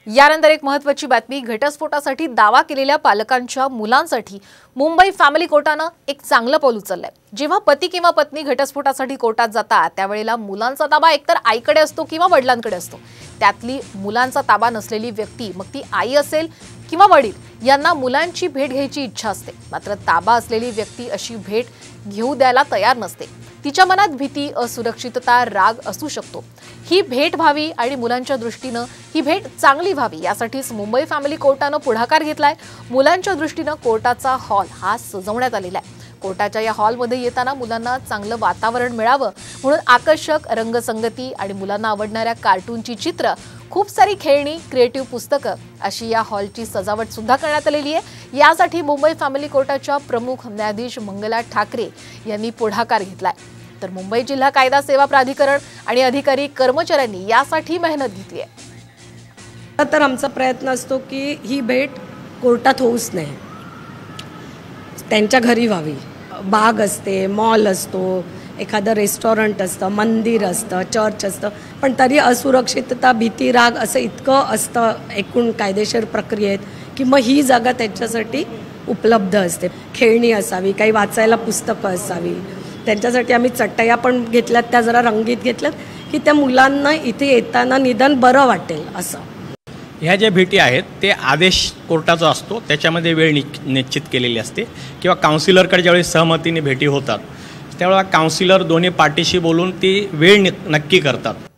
यानंतर एक महत्त्वाची बातमी, घटस्फोटासाठी दावा केलेल्या पालकांच्या मुलांसाठी मुंबई फॅमिली कोर्टाने एक चांगलं पाऊल उचललंय। जेव्हा पती किंवा पत्नी घटस्फोटासाठी कोर्टात जातात त्यावेळेला मुलांचा ताबा एकतर आईकडे असतो किंवा वडिलांकडे असतो। त्यातली मुलांचा ताबा नसलेली व्यक्ती, मग ती आई असेल किंवा वडील, यांना मुलांची भेट घ्यायची इच्छा असते। मात्र ताबा असलेली व्यक्ती अशी भेट घेऊ द्यायला तयार नसते। तिच्या मनात भीती, असुरक्षितता, राग असू शकतो। ही भेट व्हावी आणि मुलांच्या दृष्टीने ही भेट चांगली व्हावी यासाठीच मुंबई फॅमिली कोर्टाने पुढाकार घेतलाय। मुलांच्या दृष्टीने कोर्टाचा हॉल हा सजवण्यात आलेला आहे। कोर्टाच्या या हॉलमध्ये येताना मुलांना चांगलं वातावरण मिळावं म्हणून आकर्षक रंगसंगती आणि मुलांना आवडणाऱ्या कार्टूनची चित्र, खूप सारी खेळणी, क्रिएटिव्ह पुस्तकं अशी या हॉलची सजावट सुद्धा करण्यात आलेली आहे। यासाठी मुंबई फॅमिली कोर्टाच्या प्रमुख न्यायाधीश मंगला ठाकरे यांनी पुढाकार घेतलाय। तर मुंबई जिल्हा कायदा सेवा प्राधिकरण आणि अधिकारी कर्मचाऱ्यांनी यासाठी मेहनत घेतली आहे। तर आमचा प्रयत्न असतो की ही भेट कोर्टात होऊच नये, त्यांच्या घरी व्हावी। बाग असते, मॉल असतो, एखादं रेस्टॉरंट असतं, मंदिर असतं, चर्च असतं, पण तरी असुरक्षितता, भीती, राग असं इतकं असतं एकूण कायदेशीर प्रक्रियेत की मग ही जागा त्यांच्यासाठी उपलब्ध असते। खेळणी असावी, काही वाचायला पुस्तकं असावी। त्यांच्यासाठी आम्ही चटया पण घेतल्यात, त्या जरा रंगीत घेतल्यात की त्या मुलांना इथे येताना निदान बरं वाटेल असं। ह्या ज्या भेटी आहेत ते आदेश कोर्टाचा असतो, त्याच्यामध्ये वेळ निश्चित केलेली असते किंवा काउन्सिलरकडे ज्यावेळी सहमतीने भेटी होतात त्यावेळेला काउन्सिलर दोन्ही पार्टीशी बोलून ती वेळ नक्की करतात।